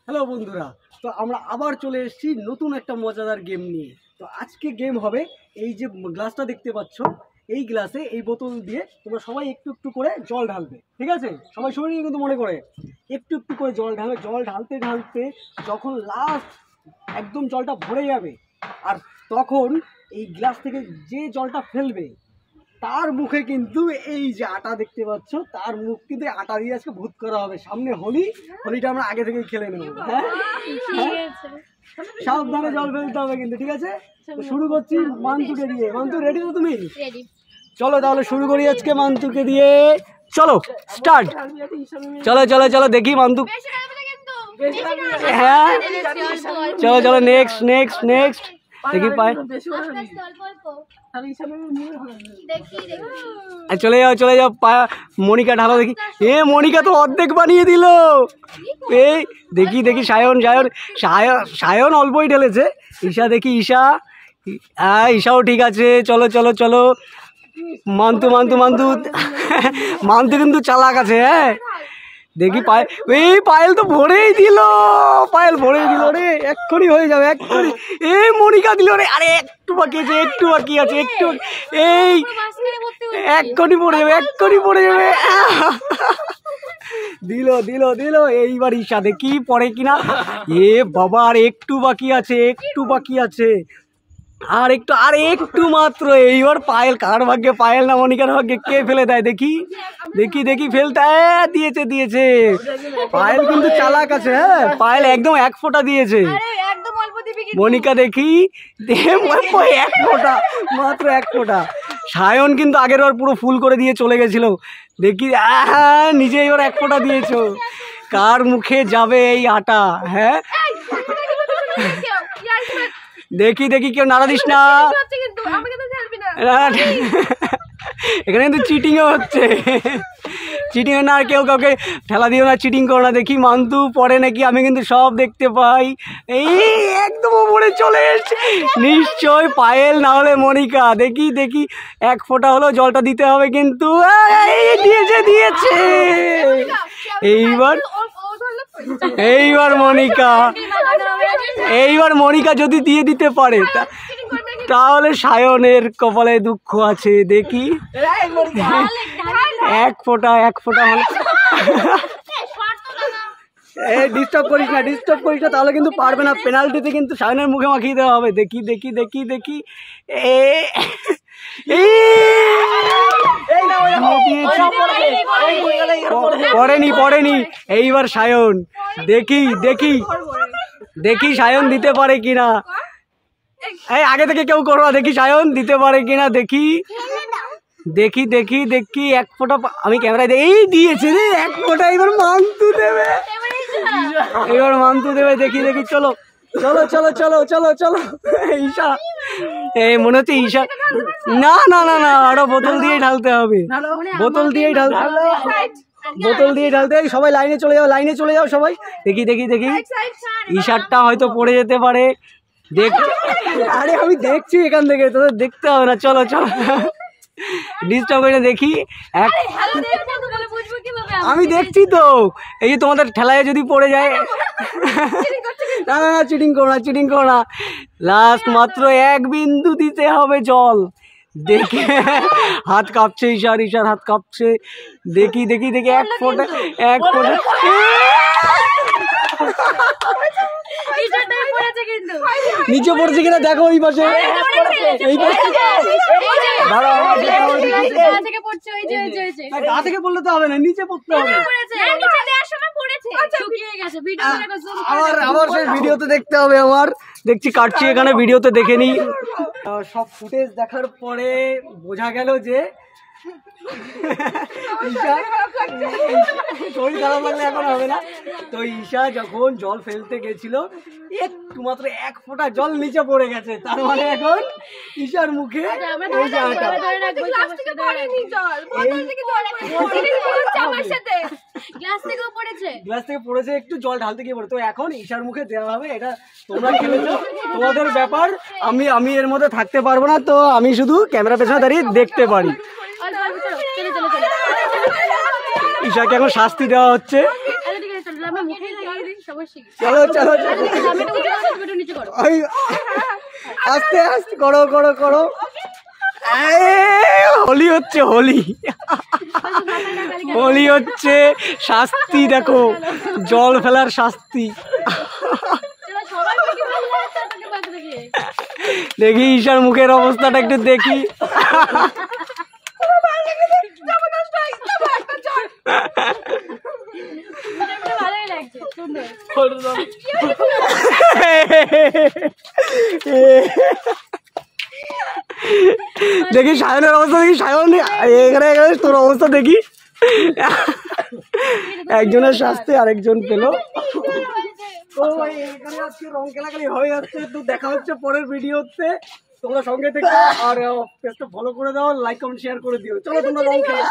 Hello বন্ধুরা, তো আমরা আবার চলে এসেছি নতুন একটা মজাদার গেম নিয়ে। তো আজকে গেম হবে এই যে গ্লাসটা দেখতে পাচ্ছ, এই গ্লাসে এই বোতল দিয়ে তোমরা সবাই একটু একটু করে জল ঢালবে, ঠিক আছে? সবাই শুনে নিয়ে কিন্তু মনে করে একটু একটু করে জল ঢালবে। জল ঢালতে ঢালতে যখন লাস্ট একদম জলটা ভরে যাবে, আর তখন এই গ্লাস থেকে যে জলটা ফেলবে তার মুখে কিন্তু এই যে আটা দেখতে পাচ্ছ, তার মুখ কিন্তু আটা দিয়ে আজকে ভূত করা হবে। সামনে হোলিটা আমরা আগে থেকেই খেলে নেব। হ্যাঁ, সাবধানে জল ফেলতে হবে কিন্তু, ঠিক আছে? শুরু করছি মান্তুকে দিয়ে। মান্তু রেডি তো তুমি? চলো তাহলে শুরু করি আজকে মান্তুকে দিয়ে। চলো স্টার্ট। চলো চলো চলো দেখি মান্তু। হ্যাঁ চলো চলো নেক্সট নেক্সট নেক্সট দেখি পায়। চলে যাও চলে যাও। মনিকা ঢালো দেখি। এ মনিকা তো অর্ধেক বানিয়ে দিল। এই দেখি দেখি সায়ন সায়ন সায়ন অল্পই ঢেলেছে। ঈশা দেখি ঈশা। হ্যাঁ ঈশাও ঠিক আছে। চলো চলো চলো। মান্তু মান্তু মান্তু মান্তু কিন্তু চালাক আছে। হ্যাঁ দেখি পায়েল। এই পায়েল তো ভরেই দিল। পায়েল ভরেই দিল রে, এক্ষুনি হয়ে যাবে এক্ষুনি। এই মনিকা দিল রে। আরে একটু বাকি আছে, একটু বাকি আছে, একটু। এই এক্ষুনি পড়ে যাবে, এক্ষুনি পড়ে যাবে। দিল দিল দিল। এইবার ঈশা দেখি পড়ে কিনা। এ বাবা আর একটু বাকি আছে, একটু বাকি আছে, আর একটু মাত্র। এইবার পায়েল। কার ভাগ্যে পায়েল না মনিকার ভাগ্যে কে ফেলে দেয় দেখি দেখি দেখি। ফেলতে দিয়েছে দিয়েছে। পায়েল কিন্তু চালাক আছে। হ্যাঁ পায়েল একদম এক ফোঁটা দিয়েছে। মনিকা দেখি এক ফোঁটা, মাত্র এক ফোঁটা। সায়ন কিন্তু আগের বার পুরো ফুল করে দিয়ে চলে গেছিল। দেখি নিজে এবার এক ফোঁটা দিয়েছো। কার মুখে যাবে এই আটা? হ্যাঁ দেখি দেখি। কেউ নাড়া দিস না। এখানে কিন্তু চিটিংও হচ্ছে। চিটিং না, আর কেউ কাউকে ঠেলা দিও না, চিটিং করো না। দেখি মান্তু পড়ে নাকি, আমি কিন্তু সব দেখতে পাই। এই একদম ওপরে চলে এসছে। নিশ্চয় পায়েল না হলে মনিকা। দেখি দেখি এক ফোঁটা হলো, জলটা দিতে হবে কিন্তু। দিয়েছে দিয়েছে। এইবার মনিকা, এইবার মনিকা যদি দিয়ে দিতে পারে তাহলে সায়নের কপালে দুঃখ আছে। দেখি এক ফোঁটা, এক ফোঁটা হলো। ডিস্টার্ব করিস না, ডিস্টার্ব করিস না, তাহলে কিন্তু পারবে না। পেনাল্টিতে কিন্তু সায়নের মুখে মাখিয়ে দেওয়া হবে। দেখি দেখি দেখি দেখি। পড়েনি পড়েনি। এইবার সায়ন। দেখি দেখি দেখি সায়ন দিতে পারে কিনা। এই আগে থেকে কেউ করো, দেখি সায়ন দিতে পারে কিনা। দেখি দেখি দেখি দেখি এক ফোঁটা। আমি ক্যামেরায় এই দিয়েছে রে এক ফোঁটা। এবার মান্তু দেবে, এবার মান্তু দেবে। দেখি দেখি। চলো চলো চলো চলো চলো চলো। ঈশা, এই মনে হচ্ছে ঈশা। না না না না, আরো বোতল দিয়েই ঢালতে হবে। বোতল দিয়েই ঢালতে, বোতল দিয়ে ঢালতে। সবাই লাইনে চলে যাও, লাইনে চলে যাও সবাই। দেখি দেখি দেখি। ঈশারটা হয়তো পড়ে যেতে পারে। দেখ, আরে আমি দেখছি এখান থেকে, তোদের দেখতে হবে না। চলো চলো, ডিস্টার্ব করে দেখি। আমি দেখছি তো। এই যে তোমাদের ঠেলায় যদি পড়ে যায়। না না না, চিটিং করো না, চিটিং করো না। লাস্ট মাত্র এক বিন্দু দিতে হবে জল। দেখে হাত কাঁপছে ঈশার, ঈশার হাত কাঁপছে। দেখি দেখি দেখি এক ফোঁটা, এক ফোঁটা। নিচে পড়ছে কিনা দেখো। ওই পাশে, এই পাশে। গা থেকে পড়লে তো হবে না, নিচে পড়তে হবে। আবার সেই ভিডিওতে দেখতে হবে আমার। দেখছি কাটছি এখানে, ভিডিওতে দেখে নি। সব ফুটেজ দেখার পরে বোঝা গেল যে ঈশা, শরীর খারাপ লাগলে এখন হবে না। তো ঈশা যখন জল ফেলতে গেছিল, একটু মাত্র এক ফোঁটা জল নিচে পড়ে গেছে। তার মানে এখন ঈশার মুখে এই যে আটা। গ্লাস থেকে পড়েছে, একটু জল ঢালতে গিয়ে পড়ে। তো এখন ঈশার মুখে দেওয়া হবে। এটা তোমরা খেলেছো, তোমাদের ব্যাপার। আমি এর মধ্যে থাকতে পারবো না, তো আমি শুধু ক্যামেরা পেছনে দাঁড়িয়ে দেখতে পারি। ঈশাকে এখন শাস্তি দেওয়া হচ্ছে। চলো চলো আস্তে আস্তে করো করো করো। হোলি হচ্ছে হোলি, হোলি হচ্ছে শাস্তি। দেখো জল ফেলার শাস্তি। দেখি ঈশার মুখের অবস্থাটা একটু দেখি। দেখি সায়নের অবস্থা দেখি। সায়ন এখানে তোর অবস্থা দেখি। একজনের শাস্তি আরেকজন পেল। তো এখানে আজকে রং খেলাখালি হয়ে যাচ্ছে। তো দেখা হচ্ছে পরের ভিডিওতে, তোমরা সঙ্গে থেকে আর পেজটা ফলো করে দাও, লাইক কমেন্ট শেয়ার করে দিও। চলো তোমরা রং খেলা।